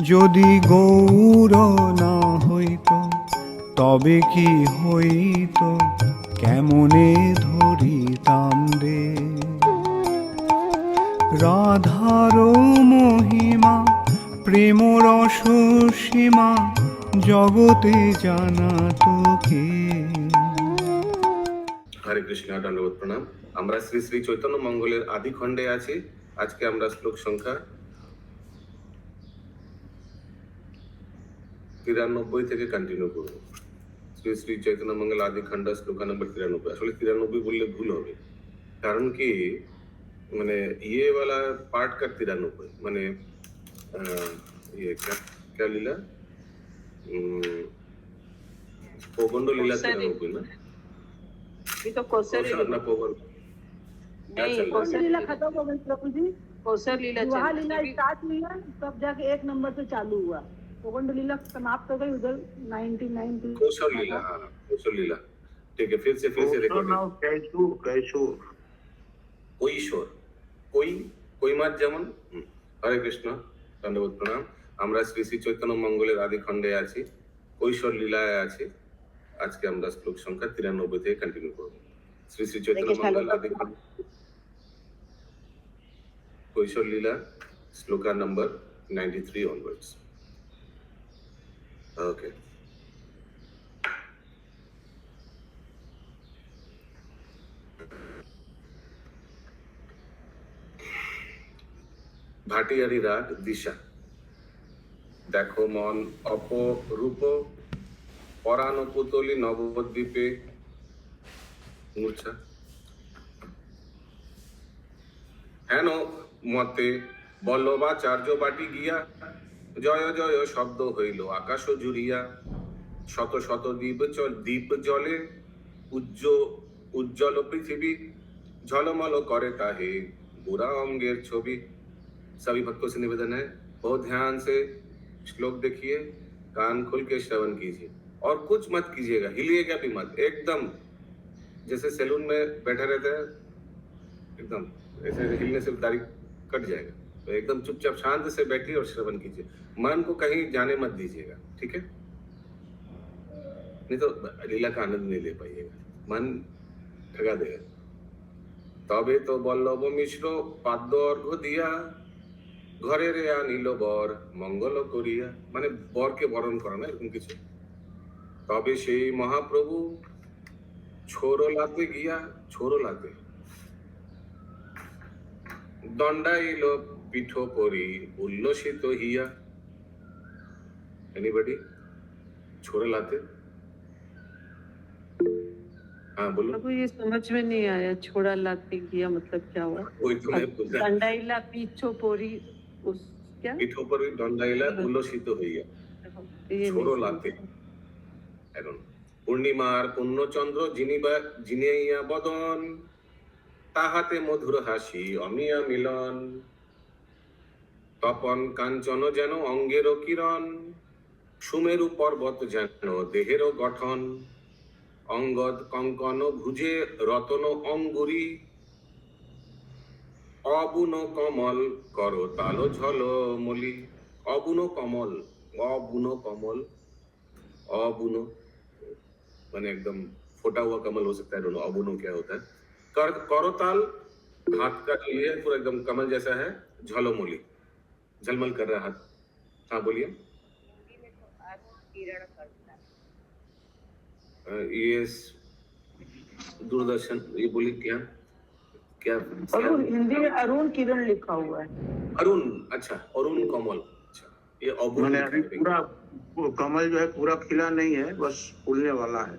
যদি গৌর না হইত তবে কি হইত, কেমনে ধরিতাম রে। রাধার মহিমা প্রেম রস সীমা জগতে জানা তো কে। হরে কৃষ্ণ, দণ্ডবোধ প্রণাম। আমরা শ্রী শ্রী চৈতন্য মঙ্গলের আদি খণ্ডে আছি। আজকে আমরা শ্লোক সংখ্যা 93 থেকে কন্টিনিউ করব। শ্রী শ্রী চৈতন্য মঙ্গল আদি খণ্ড শ্লোক নম্বর 93। আসলে 93 বললে ভুল হবে, কারণ কি মানে ये वाला पार्ट का 93 মানে ये क्या लीला, पौगंड लीला 93 ना, ये तो कौशल ना पौगंड नहीं, कौशल लीला खत्म हो गई प्रभु जी। कौशल लीला विवाह लीला स्टार्ट हुई है, तब जाके 1 नंबर से चालू हुआ। पौगंड लीला समाप्त हो गई उधर 99। कौशल लीला, हाँ कौशल लीला, ठीक है। फिर से कोई ईश्वर कोई মাত যেমন। হরে কৃষ্ণ, দণ্ডবোধ প্রণাম। আমরা শ্রী শ্রী চৈতন্য মঙ্গলের আদি খণ্ডে আছি, কৈশোর লীলায় আছি। আজকে আমরা শ্লোক সংখ্যা 93 থেকে কন্টিনিউ করব। শ্রী শ্রী চৈতন্য মঙ্গল আদি খণ্ড কৈশোর লীলা শ্লোকা নম্বর 93 onwards। ओके, ভাটিয়ারি রাগ দিশা। দেখো মন অপরূপ পরাণ পুতলি নবদ্বীপে মূর্ছা। হেন মতে বল্লভাচার্য বাটি গিয়া জয় জয় শব্দ হইল আকাশ জুড়িয়া। শত শত দ্বীপ জলে উজ্জ্বল পৃথিবী ঝলমল করে তাহে बुरा অঙ্গের ছবি। सभी भक्तों से निवेदन है, बहुत ध्यान से श्लोक देखिए, कान खोल के श्रवण कीजिए और कुछ मत कीजिएगा, हिलिएगा भी मत, एकदम जैसे सैलून में बैठा रहता है, एकदम ऐसे हिलने से दाढ़ी कट जाएगा। तो एकदम चुपचाप शांत से बैठिए और श्रवण कीजिए, मन को कहीं जाने मत दीजिएगा, ठीक है? नहीं तो लीला का आनंद नहीं ले पाइएगा, मन ठगा देगा। तबे तो बल्लभ मिश्र पाद्य अर्घ्य दिया ঘরে রে আনিল বর মঙ্গল করিয়া, মানে বরকে বরণ করা না, এরকম কিছু। তবে সেই মহাপ্রভু ছোরলাতে গিয়া ছোরলাতে দণ্ডাইল পীঠ পরি উল্লসিত হিয়া। एनीबॉडी? छोरलाते, हाँ बोलो। प्रभु ये समझ में नहीं आया, छोड़ा लाते किया मतलब क्या हुआ? वही तो मैं पूछ रहा। दंडाइला पीछो पोरी उस क्या? पीठो पर दंडाइला उल्लसित হইয়া ছোরলাতে। এখন পূর্ণিমার পূর্ণচন্দ্র জিনিয়া বদন, তাহাতে মধুর হাসি অমিয়া মিলন। তপন কাঞ্চন যেন অঙ্গের কিরণ, সুমেরু পর্বত যেন দেহের গঠন। অঙ্গদ কঙ্কন ভুজে রতন অঙ্গুরি, অবুন কমল কর তালো ঝল মলি। অবুন কমল, অবুন কমল, अबुनो मैंने एकदम फटा हुआ कमल हो सकता है, दोनों। अबुनो क्या होता है? करताल, हाथ का जो ये पूरा एकदम कमल जैसा है। झलोमोली, झलमल कर रहा हाथ। हाँ बोलिए। ये दूरदर्शन, ये बोलिए क्या क्या अरुण, हिंदी में अरुण किरण लिखा हुआ है। अरुण, अच्छा अरुण कमल। अच्छा, ये अबुन पूरा कमल जो है पूरा खिला नहीं है, बस फूलने वाला है।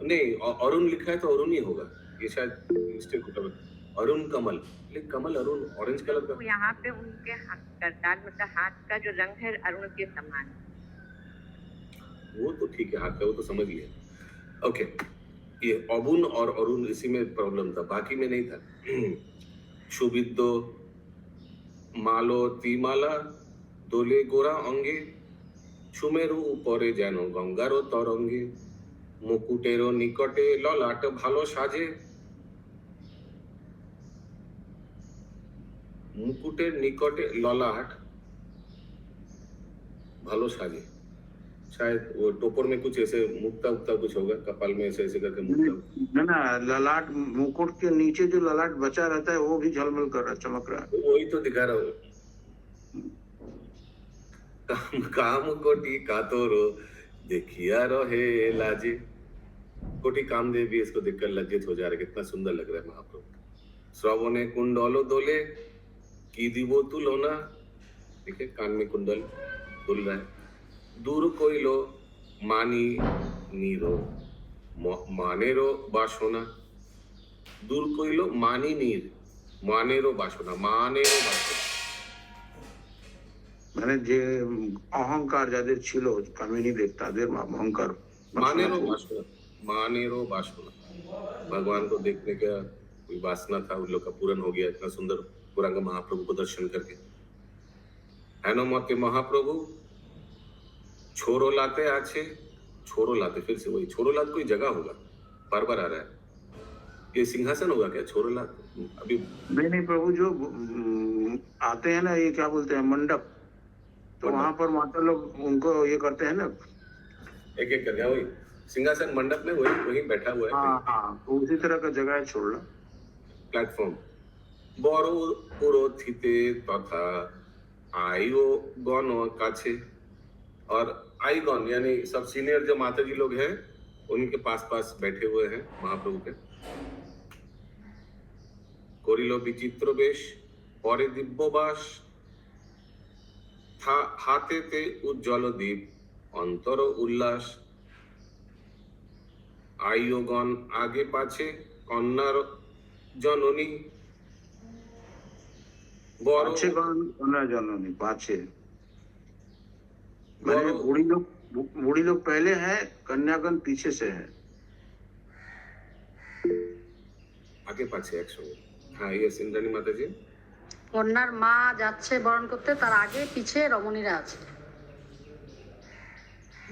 नहीं, अरुण लिखा है तो अरुण ही होगा, ये शायद मिस्टेक होता है। अरुण कमल, लेकिन कमल अरुण ऑरेंज कलर का। यहाँ पे उनके करताल मतलब हाथ का जो रंग है अरुण के समान। वो तो ठीक है, हाथ का वो तो समझ लिया। ओके, ये अबुन और अरुण इसी में प्रॉब्लम था, बाकी में नहीं था। सुविद्ध मालो तीमाला দোলে গোরা অঙ্গে, সুমেরু উপরে যেন গঙ্গারও তরঙ্গে। মুকুটেরও নিকটে ললাট ভালো সাজে, মুকুটের নিকটে ললাট भालो साजे, शायद वो टोपर में कुछ ऐसे मुक्ता उक्ता कुछ होगा, कपाल में ऐसे ऐसे करके मुक्ता। ना ललाट मुकुट के नीचे जो ललाट बचा रहता है वो भी झलमल कर रहा, चमक रहा है। वही तो दिखा रहा हूँ। काम काम कोटि कातोरो देखिया रहे लाजे। कोटि कामदेव भी इसको देखकर लज्जित हो जा रहे, कितना सुंदर लग रहा है महाप्रभु। श्रवणे कुंडलो दोले की दिवो तुलोना, देखिए कान में कुंडल दुल रहा है। दूर कोइलो मानी नीरो मानेरो बासोना, दूर कोइलो मानी नीर मानेरो बासोना, मानेरो बासोना মানে যে অহংকার যাদের ছিল কামিনীদের, তাদের অহংকার मानेरो बासुना, मानेरो बासुना। भगवान को देखने का कोई वासना था उन लोग का पूर्ण हो गया, इतना सुंदर पुरंग महाप्रभु को दर्शन करके। है ना मते महाप्रभु छोरो लाते आछे, छोरो लाते, फिर से वही छोरो लात कोई जगह होगा, बार बार आ रहा है। ये सिंहासन होगा क्या छोरो लात? अभी नहीं प्रभु, जो आते हैं ना, ये क्या बोलते हैं, मंडप, तो वहां पर माता लोग उनको ये करते हैं ना, एक एक करके वही सिंहासन मंडप में वही वही बैठा हुआ है। हाँ हाँ, तो उसी तरह का जगह है छोड़ना। प्लेटफॉर्म बड़ो पुरोहिते तथा आयो गण काछे, और आईगण यानी सब सीनियर जो माता जी लोग हैं उनके पास पास बैठे हुए हैं महाप्रभु के। करिलो विचित्र वेश परे दिव्यवास, हाथे ते उज्ज्वल दीप अंतर उल्लास। आयुगण आगे पाछे कन्यार जननी, बड़ो पाछे कन्या जननी, पाछे मैंने बूढ़ी लोग पहले हैं, कन्यागण पीछे से है। आगे पाछे एक संगे। हाँ ये इंद्राणी माता जी, কন্যার মা যাচ্ছে বরণ করতে, তার আগে পিছে রমণীরা আছে।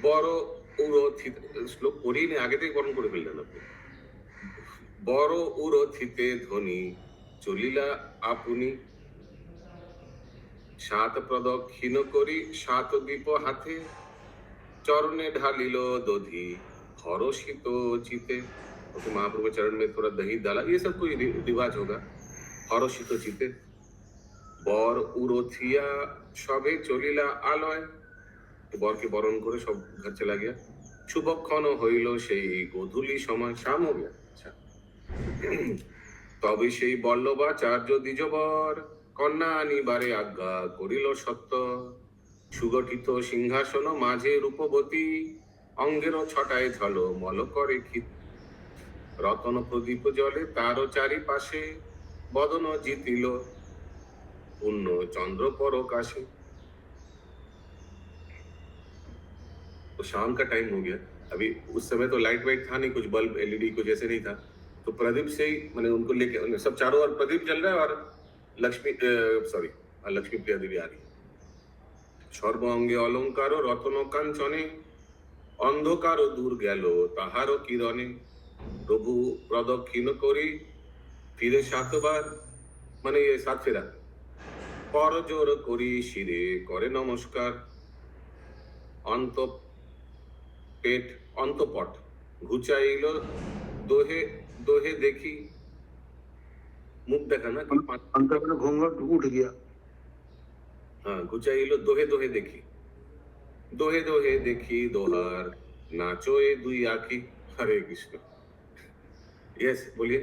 বড় উরথিত, শ্লোক পড়ি নি, আগে থেকে বরণ করে ফেললেন আপনি। বড় উরথিতে ধ্বনি চলিলা আপনি, সাত প্রদক্ষিণ করি সাত দীপ হাতে, চরণে ঢালিল দধি हर्षित चिते। तो महाप्रभु चरण में थोड़ा दही डाला, ये सब कोई रिवाज होगा। हर्षित चिते बर उरथिया सबे चलिला आलय, বরকে বরণ করে সব ঘর চলা গিয়া। শুভক্ষণ হইল সেই গোধূলি সময়, শাম हो गया। अच्छा তবে সেই বল্লভাচার্য দ্বিজবর কন্যা আনিবারে আজ্ঞা করিল সত্য। সুগঠিত সিংহাসন মাঝে রূপবতী, অঙ্গের ছটায় ঝল মল করে ক্ষিত। রতন প্রদীপ জলে তার চারিপাশে, বদন জিতিল পূর্ণ চন্দ্র পরকাশে। तो शाम का टाइम हो गया, अभी उस समय तो लाइट वाइट था नहीं, कुछ बल्ब एलईडी कुछ ऐसे नहीं था, तो प्रदीप से ही मैंने उनको लेके, सब चारों ओर प्रदीप जल रहा है और लक्ष्मी लक्ष्मी प्रिया देवी आ रही है। सर्व अंगे अलंकार रतन कांचने, अंधकार दूर गेल ताहार किरणे। प्रभु प्रदक्षिण करी फिरे सातबार, माने ये 7 फेरा, पर जोर करी शिरे करे नमस्कार। अंत पेट अंतपट घुचाइल दोहे दोहे देखी, मुख देखा ना कि अंतर में घूंघट उठ गया। हाँ घुचाइल दोहे दोहे देखी, दोहे दोहे देखी दोहार नाचो ए दुई आखी। हरे कृष्ण। यस बोलिए।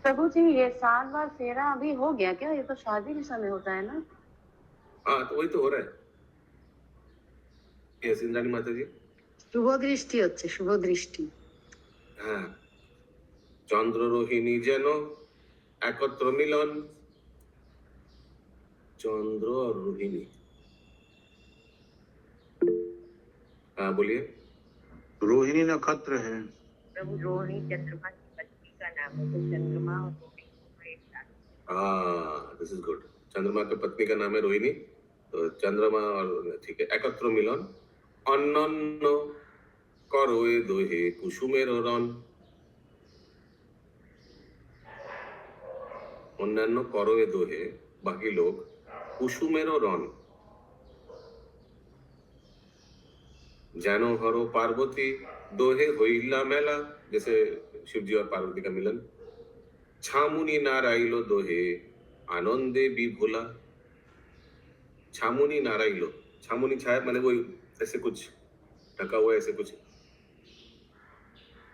प्रभु जी ये 7 बार फेरा अभी हो गया क्या? ये तो शादी के समय होता है ना। हाँ तो वही तो हो रहा है। यस इंद्राणी माता जी। শুভ দৃষ্টি হচ্ছে, শুভ দৃষ্টি। হ্যাঁ চন্দ্র রোহিণী যেন একত্র মিলন, चंद्र और रोहिणी। हाँ बोलिए। रोहिणी नक्षत्र है। प्रभु रोहिणी चंद्रमा की पत्नी का नाम है, तो चंद्रमा और रोहिणी दोनों एक साथ। हाँ दिस इज गुड। चंद्रमा की पत्नी का नाम है रोहिणी, तो चंद्रमा और ठीक है, एकत्र मिलन। अन्नन्न করোয়ে দোহে কুসুমের রণ, অন্যান্য করোয়ে দোহে বাকি লোক কুসুমের রণ। जानो हरो पार्वती दोहे होइला मेला, जैसे शिव जी और पार्वती का मिलन। छामुनी नाराइलो दोहे आनंदे विभुला। छामुनी नाराइलो, छामुनी छाया मैंने वो ऐसे कुछ ढका हुआ ऐसे कुछ।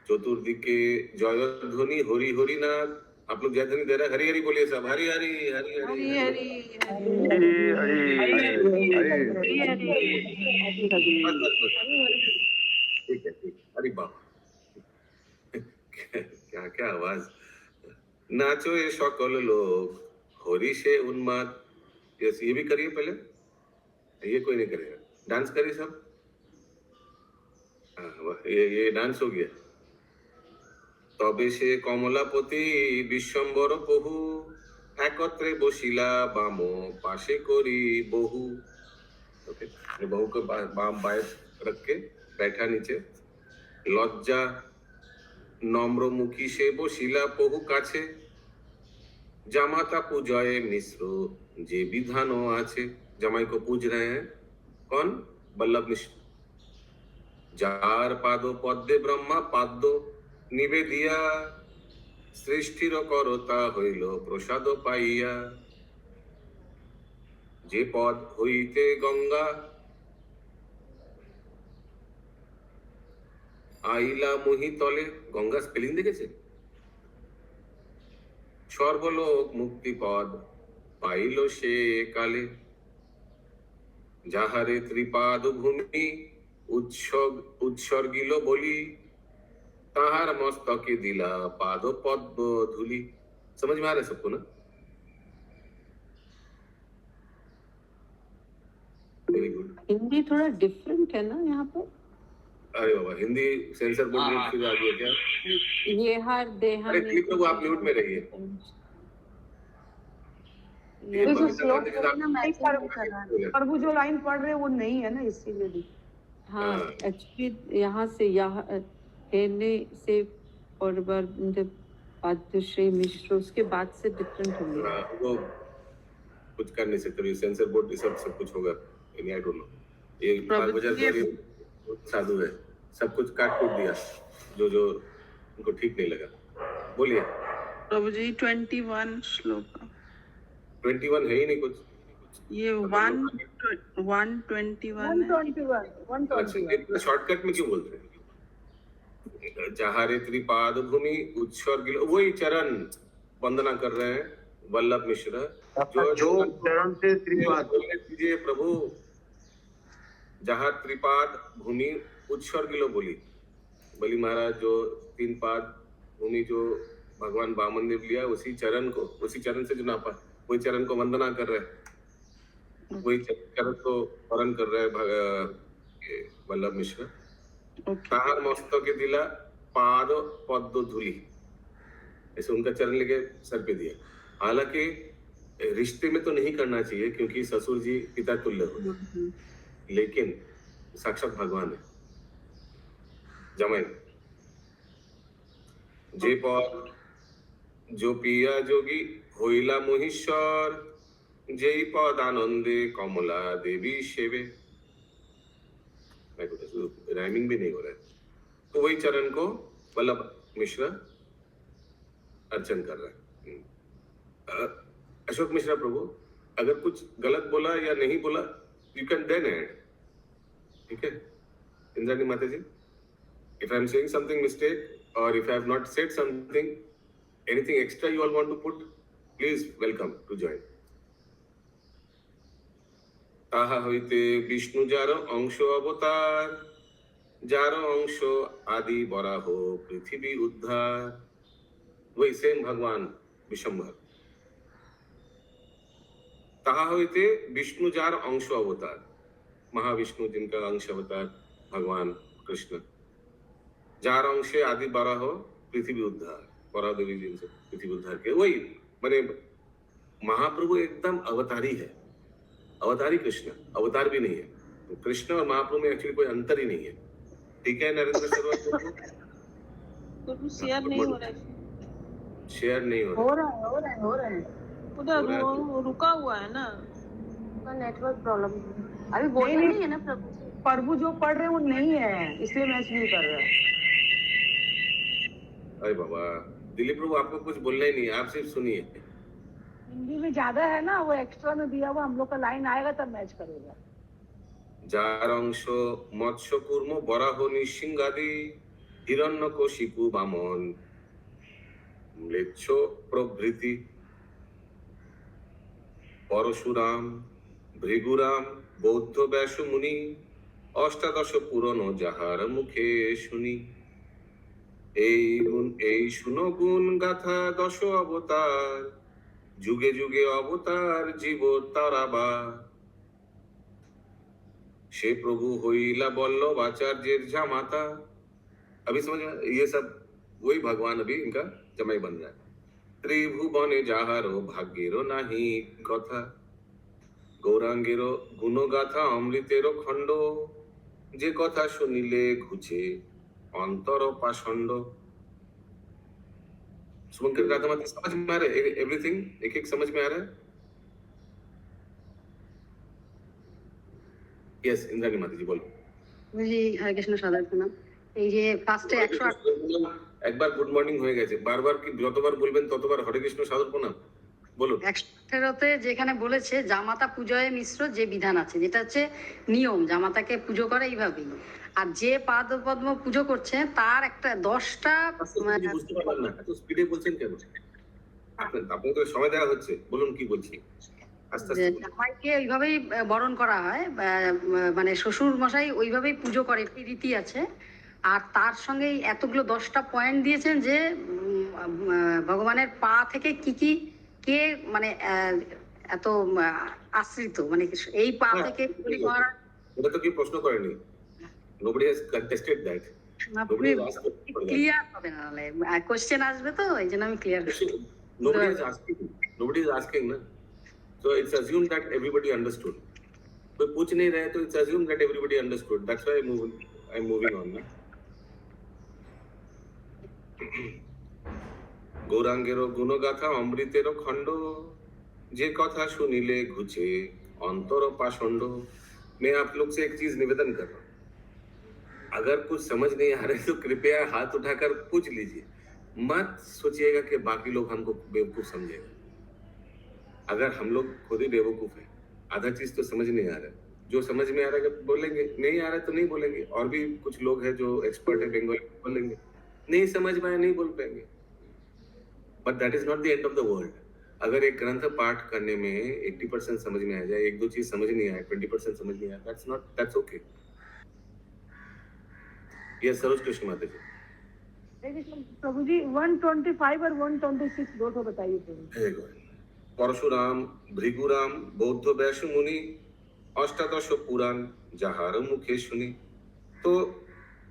चतुर्दिके जयध्वनि हरि हरि नाथ। आप लोग जयध्वनि दे रहे, हरि हरि बोलिए सब, हरि हरि हरि हरि हरी बस बस बस, ठीक है ठीक। अरे बाबा क्या क्या आवाज। नाचो ये सकल लोग होरी से उन्माद। यस, ये भी करिए पहले, ये कोई नहीं करेगा। डांस करिए सब। हाँ वाह, ये डांस हो गया। तबे से कमलापति विश्वम्बर बहु एकत्रे बसिला बाम पाशे करी बहु। ओके, बहू को बाम बाएं रख के बैठा नीचे। लज्जा नम्र मुखी से बसिला बहु काछे। जामाता पूजाए मिश्र जे विधानो आछे। जमाई को पूज रहे हैं कौन? बल्लभ मिश्र। जार पादो पद्मे ब्रह्मा पाद्य निवेदिया। सृष्टिर करता हইল प्रसाद पाइया। जे पद হইতে गंगा आइला मोहि तले। गंगा स्पेलिंग देखेছে? সর্বলোক মুক্তি পদ পাইল সে কালে। যাহারে ত্রিপাদ ভূমি উৎসর্গিল বলি। ताहार मस्तके दिला पाद पद्म धूलि। समझ में आ रहा है सबको ना? Very good. हिंदी थोड़ा डिफरेंट है ना यहाँ पर। अरे बाबा, हिंदी सेंसर बोर्ड में फिर आ गया क्या? ये हर देहा अरे क्लिप लोग आप म्यूट में रहिए। ये तो बंद श्लोक करने के बोलना बाद- मैसेज नहीं कर रहा है। और वो जो लाइन पढ़ रहे हैं वो नहीं है ना, इसीलिए भी। हाँ हाँ। एक्चुअली यहाँ से यहाँ कहने से और बार पाद्यश्री मिश्र उसके बाद से डिफरेंट हो गया। हाँ, वो कुछ कर नहीं सकते। सेंसर बोर्ड ये सब कुछ होगा। आई डोंट नो। ये बाजार साधु है, सब कुछ काट कूट दिया जो जो उनको ठीक नहीं लगा। बोलिए। प्रभु जी 21 श्लोक 21 है ही नहीं कुछ। ये 121 है। 121 इतना शॉर्टकट में क्यों बोलते हैं? जहारे त्रिपाद भूमि उत्सर्गिल, वही चरण वंदना कर रहे हैं वल्लभ मिश्र। जो चरण से त्रिपाद कीजिए प्रभु। जहाँ त्रिपाद भूमि उत्सर्गिलो बोली। बलि महाराज जो 3 पाद भूमि जो भगवान वामन ने लिया, उसी चरण से जो नापा, वही चरण को वंदना कर रहे हैं। वही चरण को वरण कर रहे हैं वल्लभ मिश्र। ताहार मस्तके दिला पाद पद्म धूलि। ऐसे उनका चरण लेके सर पे दिया। हालांकि रिश्ते में तो नहीं करना चाहिए क्योंकि ससुर जी पिता तुल्य हो, लेकिन साक्षात भगवान है जमाई। जे पद जो पिया जोगी होइला मोहीश्वर। जेई पद आनंदे कमला देवी सेवे। राइमिंग भी नहीं हो रहा है। तो वही चरण को वल्लभ मिश्र अर्चन कर रहा है। अशोक मिश्रा प्रभु, अगर कुछ गलत बोला या नहीं बोला, यू कैन देन ऐड। ठीक है इंद्राणी माता ji, if I am saying something mistake और if I have not said something, anything extra you all want to put, please welcome to join. ताहा হইতে বিষ্ণু যার অংশ অবতার। যার অংশ आदि बराह पृथ्वी उद्धार। वही सेम भगवान विशंभर। ताहा হইতে विष्णु जार अंश अवतार। महाविष्णु जिनका अंश अवतार भगवान कृष्ण। जार अंशे आदि बराह पृथ्वी उद्धार। बराह देवी जी से पृथ्वी उद्धार के वही माने महाप्रभु एकदम अवतारी है। अवतारी कृष्ण, अवतार भी नहीं है। तो कृष्ण और महाप्रभु में एक्चुअली कोई अंतर ही नहीं है। ठीक है नरेंद्र सर? तो शेयर नहीं हो रहा है। शेयर नहीं हो हो रहा। रहा है, हो रहा है। उधर रुका हुआ है ना। नेटवर्क प्रॉब्लम अभी बोलना नहीं, नहीं है ना प्रभु जी। प्रभु जो पढ़ रहे हैं वो नहीं है, इसलिए मैच नहीं कर रहा है। अरे बाबा, दिलीप प्रभु आपको कुछ बोलना ही नहीं है, आप सिर्फ सुनिए। हिंदी में ज्यादा है ना, वो एक्स्ट्रा में दिया हुआ, हम लोग का लाइन आएगा तब मैच करेगा। যার অংশ মৎস্যকূর্ম বরাহ নৃসিংহাদি হিরণ্যকশিপু বামন ম্লেচ্ছ প্রভৃতি পরশুরাম ভৃগুরাম বৌদ্ধ ব্যাস মুনি অষ্টাদশ পুরন যাহার মুখে শুনি। এই শুনো গুণ গাথা দশ অবতার, যুগে যুগে অবতার জীব তারাবার। शे प्रभु होइला बल्लभ आचार्य जामाता। अभी समझ में, ये सब वही भगवान अभी इनका जमाई बन रहा है। त्रिभुवने जाहारो भाग्येरो नाही कथा, गौरांगेरो गुणगाथा अमृतेरो खंड, जे कथा सुनिले घुचे अंतर पाषंड। सुमंकर गाथा मतलब समझ में आ रहा है? एवरीथिंग एक एक समझ में आ रहा है? यस, इंद्राणी माता जी बोलो। जी हरे कृष्ण सादर प्रणाम। এই যে ফার্স্টে 108 একবার গুড মর্নিং হয়ে গেছে, বারবার কি যতবার বলবেন ততবার হরে কৃষ্ণ সাদর প্রণাম বলুন। 118তে যেখানে বলেছে জামাতা পূজয়ে মিশ্র যে বিধান আছে, যেটা হচ্ছে নিয়ম, জামাতাকে পুজো করে এইভাবেই। আর যে পাদ পদ্ম পুজো করছে তার একটা 10টা বুঝতে পারলাম না, এত স্পিডে বলছেন কেন? আপনাকে তো সময় দেওয়া হচ্ছে, বলুন কি বলছি। আস্তে আস্তে বলুন। জামাইকে ওইভাবেই বরণ করা হয়, মানে শ্বশুর মশাই ওইভাবেই পুজো করে, একটি রীতি আছে। আর তার সঙ্গে এতগুলো 10টা পয়েন্ট দিয়েছেন যে ভগবানের পা থেকে কি কি কে মানে এত আশ্রিত, মানে এই পা থেকে ওটা তো কি প্রশ্ন করেনি, nobody has contested that, nobody has asked for that. Clear হবে না, কোশ্চেন আসবে তো এই জন্য আমি clear nobody is asking na, so it's assumed that everybody understood. कोई पूछ नहीं रहे तो it's assumed that everybody understood, that's why I'm moving on na. गौरांगेरो गुणगाथा अमृतेरो खंड, जे कथा सुनिले घुचे अंतर पाषंड। मैं आप लोग से एक चीज निवेदन कर रहा हूँ, अगर कुछ समझ नहीं आ रहा है तो कृपया हाथ उठाकर पूछ लीजिए, मत सोचिएगा कि बाकी लोग हमको बेवकूफ समझेगा। अगर हम लोग खुद ही बेवकूफ है, आधा चीज तो समझ नहीं आ रहा है, जो समझ में आ रहा है बोलेंगे, नहीं आ रहा है तो नहीं बोलेंगे। और भी कुछ लोग हैं जो एक्सपर्ट है बंगाली, बोलेंगे, नहीं समझ में आया नहीं बोल पाएंगे, but that is not the end of the world. अगर एक ग्रंथ पाठ करने में 80% समझ में आ जाए, एक दो चीज समझ नहीं आए, 20% समझ नहीं आया, that's okay। ये सरोज कृष्ण माता जी। प्रभु जी 125 और 126 दो तो बताइए प्रभु। परशुराम भृगुराम बौद्ध व्यास मुनि अष्टादश पुराण जाहार मुखे सुनी। तो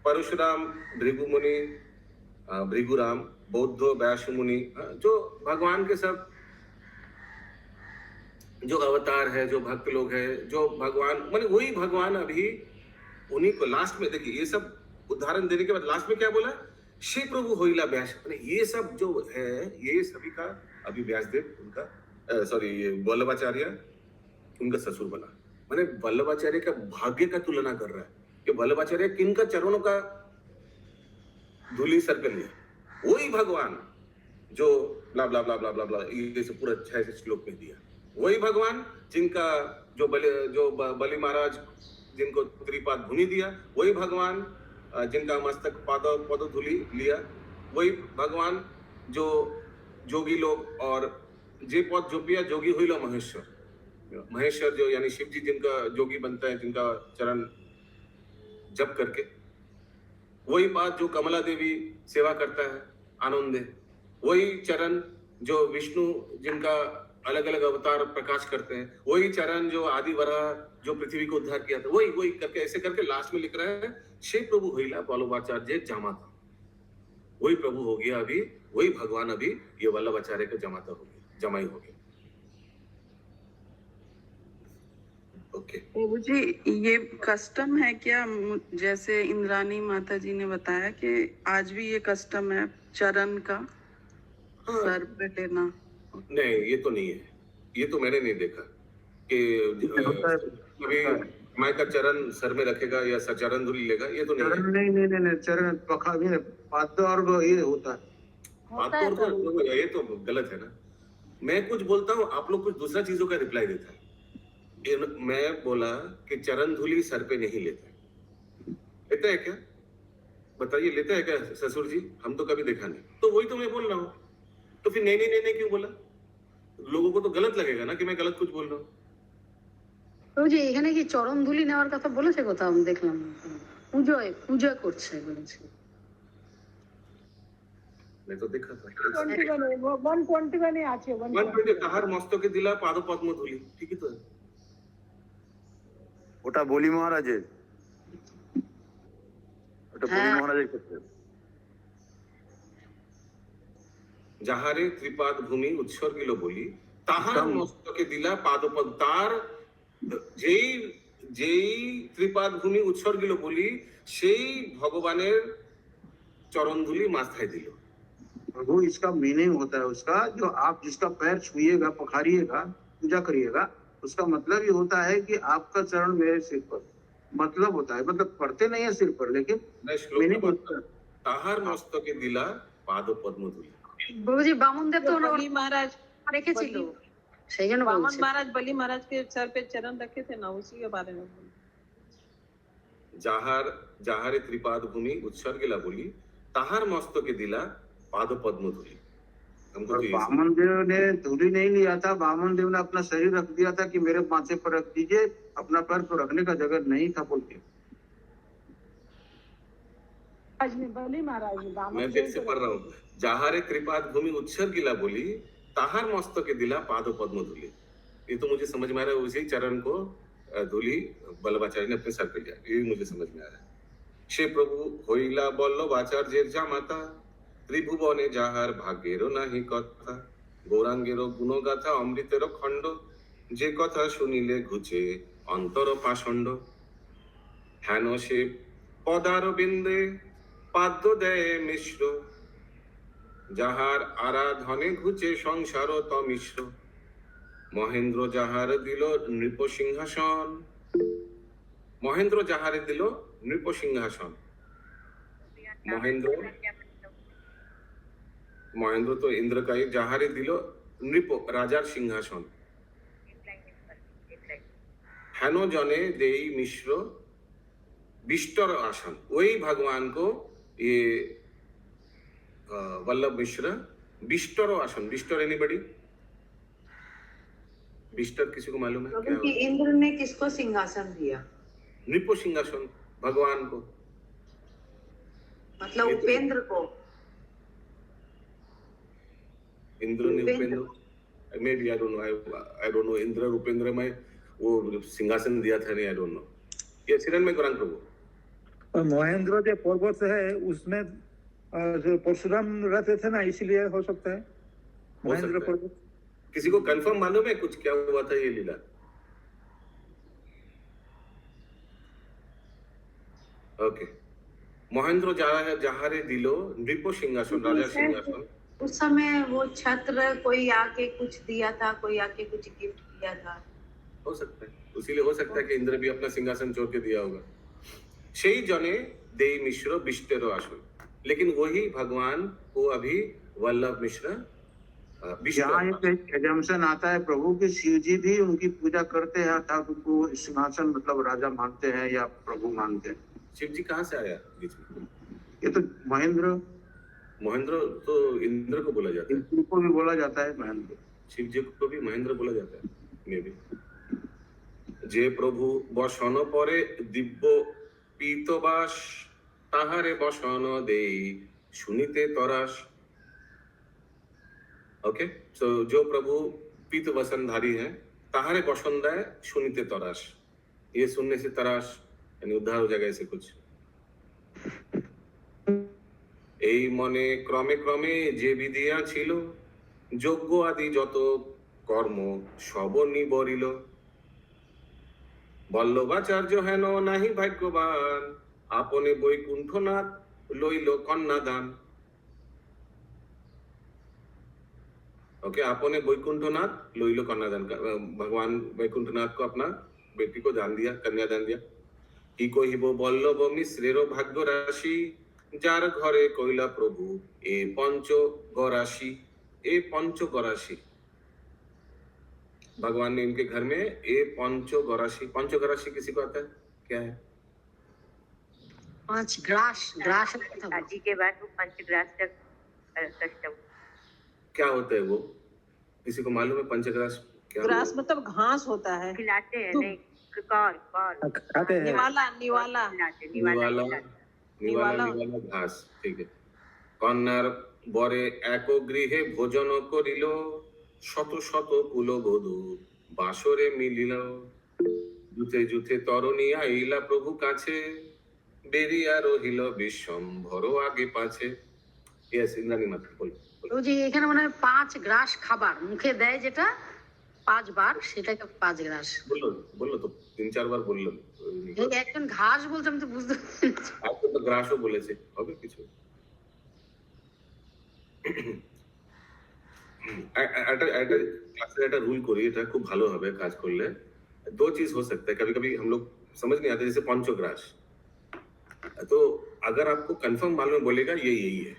परशुराम भृगु मुनि भृगुराम बौद्ध व्यास मुनि, जो भगवान के सब जो अवतार है, जो भक्त लोग है, जो भगवान माने वही भगवान अभी उन्हीं को लास्ट में देखिए, ये सब उदाहरण देने के बाद लास्ट में क्या बोला, श्री प्रभु होइला व्यास, माने ये सब जो है ये सभी का अभी व्यासदेव उनका सॉरी ये वल्लभाचार्य उनका ससुर बना। माने वल्लभाचार्य का भाग्य का तुलना कर रहा है कि वल्लभाचार्य किनका चरणों का धूलि सर पे लिया, वही भगवान जो ब्ला ब्ला ब्ला ब्ला ब्ला ब्ला ये से पूरा 6 श्लोक में दिया, वही भगवान जिनका जो बलि महाराज जिनको त्रिपाद भूमि दिया, वही भगवान जिनका मस्तक पद धूलि लिया, वही भगवान जो जोगी लोग और जे पद जोपिया जोगी हुई लो महेश्वर जो यानी शिव जी जिनका जोगी बनता है, जिनका चरण जप करके, वही बात जो कमला देवी सेवा करता है आनंद, वही चरण जो विष्णु जिनका अलग अलग अवतार प्रकाश करते हैं, वही चरण जो आदि वराह जो पृथ्वी को उद्धार किया था, वही करके ऐसे करके लास्ट में लिख रहे हैं श्री प्रभु होइला वल्लभाचार्य जामाता। वही प्रभु हो गया अभी, वही भगवान अभी ये वल्लभाचार्य का जमाता हो गया, जमाई हो गया। ओके प्रभु जी, ये कस्टम है क्या, जैसे इंद्राणी माता जी ने बताया कि आज भी ये कस्टम है चरण का सर पे लेना? नहीं, ये तो नहीं है, ये तो मैंने नहीं देखा कि अभी माई का चरण सर में रखेगा या चरण धूलि लेगा, ये तो नहीं चरण है। नहीं, चरण पखा भी पाद और ये होता है। होता है प्रभु। ये तो गलत है ना। मैं कुछ बोलता हूँ, आप लोग कुछ दूसरा चीजों का रिप्लाई देता है। मैं बोला कि चरण धूलि सर पे नहीं लेता है, लेता है क्या? बताइए, लेता है क्या ससुर जी? हम तो कभी देखा नहीं। तो वही तो मैं बोल रहा हूँ। तो फिर नहीं क्यों बोला? लोगों को तो गलत लगेगा ना कि मैं गलत कुछ बोल रहा हूँ। ওই যে এখানে কি চরণ ধুলি নেওয়ার কথা বলেছে কোথাও? আমি দেখলাম পূজা করছে বলেছে। मैं तो देखा था। 121 আছে 120 কাহার মস্তকে দিলা পাদ পদ্ম ধুলি, ঠিকই তো। ওটা বলি মহারাজের, ওটা বলি হ্যাঁ। মহারাজের ক্ষেত্রে। যাহারে ত্রিপাদ ভূমি উৎসর্গিল বলি তাহার মস্তকে দিলা পাদপদ, তার যেই ত্রিপাদ ভূমি উৎসর্গিল বলি সেই ভগবানের চরণ ধুলি মাথায় দিল। प्रभु इसका मीनिंग होता है उसका, जो आप जिसका पैर छुइएगा, पखारिएगा, पूजा करिएगा, उसका मतलब ये होता है कि आपका चरण मेरे सिर पर, मतलब होता है, मतलब पड़ते नहीं है सिर पर, लेकिन मीनिंग होता है। তাহার মস্তকে দিলা পাদ পদ্ম ধুলি। বাবুজি বামনদেব তো बलि महाराज রেখেছিল, সেই জন্য वामन বলছি। महाराज बलि महाराज के सर पे चरण रखे थे ना, उसी के बारे में बोले। যাহারে ত্রিপাদ ভূমি উৎসর্গিলা বলি তাহার মস্তকে দিলা पाद पद्म धूलि। हमको और तो ये वामन देव ने धूली नहीं लिया था, वामन देव ने अपना शरीर रख दिया था कि मेरे माथे पर रख दीजिए, अपना पैर तो रखने का जगह नहीं था बोल के। बलि महाराज ने मैं फिर से पढ़ रहा हूँ। যাহারে ত্রিপাদ ভূমি উৎসর্গিলা বলি তাহার মস্তকে দিলা पाद पद्म धूलि। ये तो मुझे समझ में आ रहा है, उसी चरण को धूलि बल्लभाचार्य ने अपने सर पे लिया, ये मुझे समझ में आ रहा है। সে প্রভু হইলা বল্লভাচার্যের জামাতা, ত্রিভুবনে যাহার ভাগ্যেরও নাহি কথা, গৌরাঙ্গেরও গুণগাথা অমৃতেরও খণ্ড, যে কথা শুনিলে ঘুচে অন্তর পাষণ্ড, হেন সে পদার বিন্দে পাদ্য দেয় মিশ্র, যাহার আরাধনে ঘুচে সংসার তমিশ্র, মহেন্দ্র যাহার দিল নৃপ সিংহাসন, মহেন্দ্র যাহারে দিল নৃপ সিংহাসন। মহেন্দ্র তো इंद्र का ही, যাহারে দিল নৃপ রাজার সিংহাসন, হেন জনে দেই মিশ্র বিষ্টর आसन। वही भगवान को ये वल्लभ मिश्र बिस्टर आसन, बिस्टर एनीबडी? बिस्टर किसी को मालूम है क्या? कि इंद्र ने किसको सिंहासन दिया? नृप सिंहासन भगवान को, मतलब उपेंद्र को। इंद्र ने Upendra, may be I don't know Indra Upendra में वो सिंहासन दिया था, नहीं आई डोंट नो। ये सिरन में गौरांग प्रभु महेंद्र जो पर्वत है उसमें जो परशुराम रहते थे ना, इसीलिए हो सकता है महेंद्र पर्वत। किसी को कंफर्म मालूम है कुछ क्या हुआ था ये लीला? ओके, महेंद्र जाहारे दिलो नृप सिंहासन, राजा सिंहासन। उस समय वो छत्र कोई आके कुछ दिया था, कोई आके कुछ गिफ्ट दिया था, हो सकता है, इसीलिए हो सकता है कि इंद्र भी अपना सिंहासन छोड़ के दिया होगा। সেই জনে দেই মিশ্র বিষ্টেরও আসন, लेकिन वही भगवान को अभी वल्लभ मिश्र यहाँ एक एजम्पशन आता है प्रभु कि शिव जी भी उनकी पूजा करते हैं, अर्थात उनको सिंहासन मतलब राजा मानते हैं या प्रभु मानते हैं। शिव जी कहाँ से आया बीच में? ये तो महेंद्र तो इंद्र को बोला जाता है, इंद्र को भी बोला जाता है महेंद्र, शिव जी को भी महेंद्र बोला जाता है मे बी। जे प्रभु बसन परे दिव्य पीतबास, ताहारे बसन देई सुनिते तरास। ओके, सो जो प्रभु पीत वसनधारी है, ताहारे बसन देय सुनिते तरास, ये सुनने से तरास यानी उद्धार हो जाएगा, ऐसे कुछ। এই মনে ক্রমে ক্রমে যে বিধিয়া ছিল, যজ্ঞ আদি যত কর্ম সব নিবরিল, বল্লভাচার্য হেন নাহি ভাগ্যবান, আপনে বৈকুণ্ঠনাথ লইল কন্যাদান। ओके, आपने वैकुंठनाथ लोइलो कन्यादान, भगवान वैकुंठनाथ को अपना बेटी को दान दिया, कन्यादान दिया। কি কহিব বল্লভ মিশ্রের ভাগ্য রাশি, যার ঘরে কইলা প্রভু এ पंचगराशि। ए पंचगराशि, भगवान ने इनके घर में ए पंचगराशि। पंचगराशि किसी को आता है क्या है? 5 ग्रास ग्रास शादी के बाद वो पंचग्रास का कष्ट क्या होता है वो? किसी को मालूम है पंचग्रास क्या ग्रास मतलब घास होता है, खिलाते हैं नहीं, कॉल खाते हैं। निवाला निवाला खिलाते, निवाला खिलाते। निवाला निवाला घास, ठीक है। কন্যার বরে এক গৃহে ভোজন করিল, শত শত কুলবধূ বাসরে মিলিল। জুথে জুথে তরণী আইলা প্রভু কাছে, বেরিয়া রহিল বিশ্বম্ভর আগে পাছে। ইয়েস, ইন্দ্রাণী মাত্র বলো। তো যে এখানে মনে হয় 5 গ্রাস খাবার মুখে দেয়, যেটা 5 বার, সেটাকে 5 গ্রাস বললো বললো তো 3-4 বার বললো। এই একজন ঘাস বলতে আমি তো বুঝতে পারছি। আপনি তো গ্রাসও বলেছে, হবে কিছু। একটা রুল করি, এটা খুব ভালো হবে কাজ করলে। दो चीज हो सकता है, कभी कभी हम लोग समझ नहीं आते, जैसे पंचग्रास। तो अगर आपको कंफर्म मालूम बोलेगा ये यही है।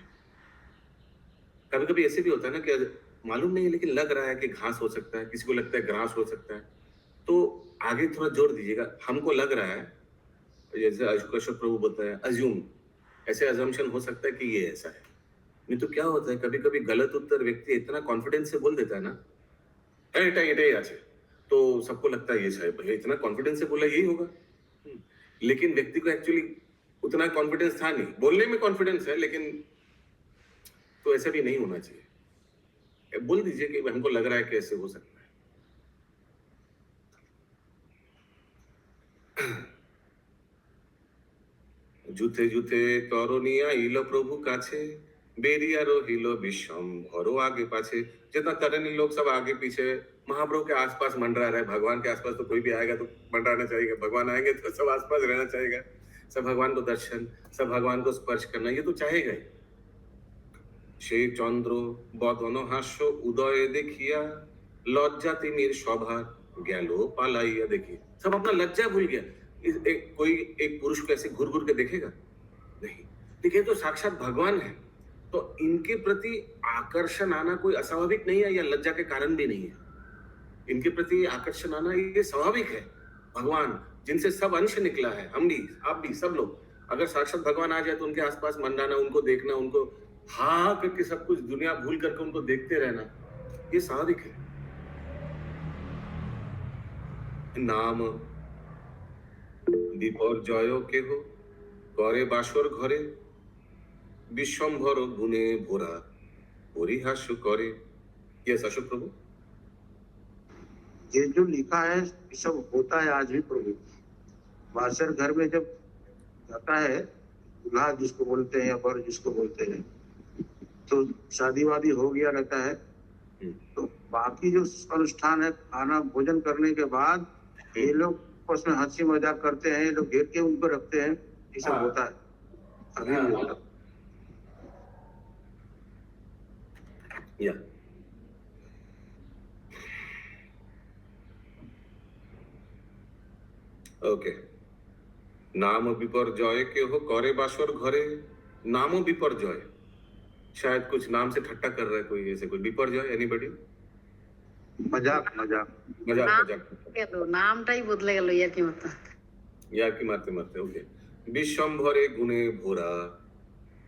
कभी कभी ऐसे भी होता है ना कि मालूम नहीं है लेकिन लग रहा है कि घास हो सकता है, किसी को लगता है ग्रास हो सकता है, तो आगे थोड़ा जोर दीजिएगा। हमको लग रहा है, जैसे अशोक प्रभु बोलता है अज्यूम, ऐसे अजम्पशन हो सकता है कि ये ऐसा है। नहीं तो क्या होता है, कभी कभी गलत उत्तर व्यक्ति इतना कॉन्फिडेंस से बोल देता है ना, एटाई আছে, तो सबको लगता है ये शायद भैया इतना कॉन्फिडेंस से बोला यही होगा। लेकिन व्यक्ति को एक्चुअली उतना कॉन्फिडेंस था नहीं, बोलने में कॉन्फिडेंस है लेकिन तो ऐसा भी नहीं होना चाहिए। बोल दीजिए कि हमको लग रहा है कि ऐसे हो सकता है। जूथे जूथे तरुणी आइल प्रभु काछे, बेरिया रहिल विश्वम्भर आगे पाछे। जितना तरणी लोग सब आगे पीछे महाप्रभु के आसपास मंडरा रहे। भगवान के आसपास तो कोई भी आएगा तो मंडराना चाहिए, भगवान आएंगे तो सब आसपास रहना चाहिए, सब भगवान को दर्शन, सब भगवान को स्पर्श करना, ये तो चाहेगा ही। সেই চন্দ্র বদন হাস্য উদয় দেখিয়া, লজ্জা তিমির সভার গেল পালাইয়া देखिए, सब अपना लज्जा भूल गया। कोई एक पुरुष को ऐसे घूर घूर के देखेगा नहीं, देखिए तो साक्षात भगवान है, तो इनके प्रति आकर्षण आना कोई अस्वाभाविक नहीं है या लज्जा के कारण भी नहीं है। इनके प्रति आकर्षण आना ये स्वाभाविक है। भगवान जिनसे सब अंश निकला है, हम भी, आप भी, सब लोग, अगर साक्षात भगवान आ जाए तो उनके आसपास मंडराना, उनको देखना, उनको हाँ करके सब कुछ दुनिया भूल करके उनको देखते रहना, ये स्वाभाविक है। नाम বিপর্যয় কেহ করে বাসর ঘরে, বিশ্বম্ভর গুণে ভরা পরিহাস করে। यस अशोक प्रभु, ये जो लिखा है ये सब होता है आज भी प्रभु। बासर घर में जब जाता है दूल्हा जिसको बोलते हैं या वर जिसको बोलते हैं, तो शादी वादी हो गया रहता है, तो बाकी जो अनुष्ठान है, खाना भोजन करने के बाद ये लोग उसमें हंसी मजाक करते हैं, ये लोग घेर के उनको रखते हैं, ये सब होता है, अभी भी होता है। या ओके। नाम विपर्जय केह करे बासर घरे, नाम विपर्जय, शायद कुछ नाम से ठट्टा कर रहा है कोई, ऐसे कोई विपर्जय, एनीबॉडी? मजाक मजाक मजाक मजाक, নামটাই বদলে গেল ইয়ার কি মতো। यार की मारते मारते, ओके। विश्वम्भरे गुणे भोरा,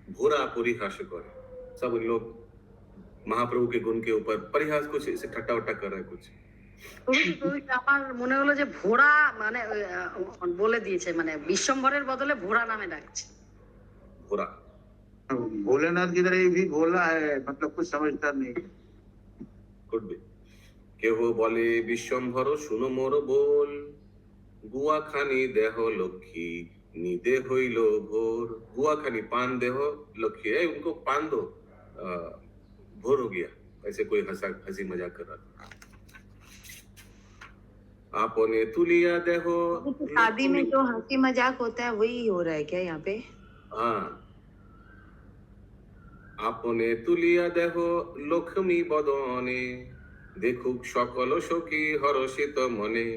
भोरा परिहास करे। सब उन लोग महाप्रभु के गुण के ऊपर परिहास, कुछ ऐसे ठट्टा वट्टा कर रहा है कुछ। আমার মনে হলো যে ভোরা মানে বলে দিয়েছে, মানে বিশ্বম্ভরের বদলে ভোরা নামে ডাকছে। भोरा, भोलेनाथ की तरह ये भी भोला है, मतलब कुछ समझदार नहीं। Could be. কেহ বলে বিশ্বম্ভর শুনো মোর बोल, गुआ खानी देह लक्ष्मी निदे हইল भोर। गुआ खानी पान देह लक्ष्मी है, उनको पान दो, भोर हो गया, ऐसे कोई हंसी मजाक कर रहा था। आपने तुलिया देहो, शादी में जो हंसी मजाक होता है वही हो रहा है क्या यहाँ पे? हाँ, आपने तुलिया देहो लक्ष्मी बदने, देखुक सकल सखी हर्षित मने।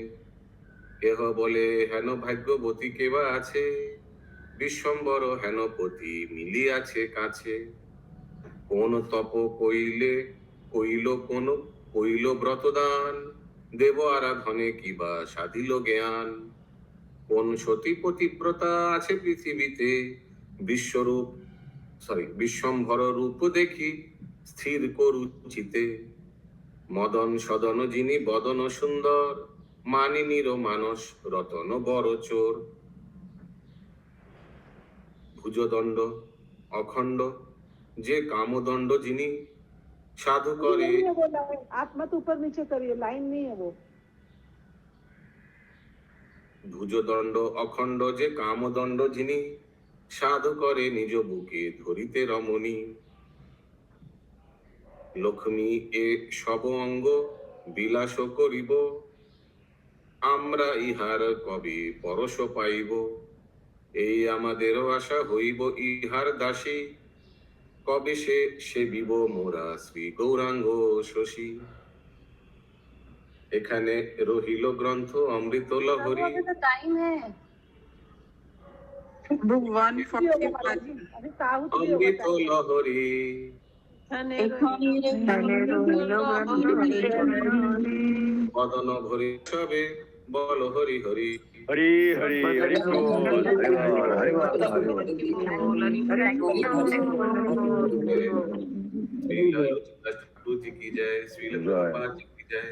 কেহ বলে হেন ভাগ্যবতী কেবা আছে, বিশ্বম্বর হেন পতি মিলিয়াছে কাছে। কোন তপ কইলে কইল ব্রতদান, দেব আরাধনে কিবা সাধিল জ্ঞান। কোন সতী পতিব্রতা আছে পৃথিবীতে, বিশ্বম্ভর রূপ দেখি স্থির করুচিতে। মদন সদন যিনি বদন সুন্দর, মানিনীর মানস রতন বড় চোর। ভুজদণ্ড অখণ্ড যে কামদণ্ড যিনি, সাধু করে। नहीं है वो लाइन, आप मत ऊपर नीचे करिए, लाइन नहीं है वो। ভুজদণ্ড অখণ্ড যে কামদণ্ড যিনি, সাধু করে নিজ বুকে ধরিতে রমণী। লক্ষ্মী এ সব অঙ্গ বিলাস করিব, আমরা ইহার কবে পরশ পাইব। এই আমাদেরও আশা হইব ইহার দাসী, কবে সে সেবিব মোরা শ্রী গৌরাঙ্গ শশী। এখানে রহিল গ্রন্থ অমৃত লহরী। टाइम है। बुक अभी 145 अभी साउथ की होगा অমৃত टाइम। লহরী বদন ভরি সবে বল হরি হরি। हरी हरी हरि बोल, हरि बोल, हरि बोल, हरि बोल। श्री ललिता ठाकुर जी की जय, श्री ललिता जी की जय।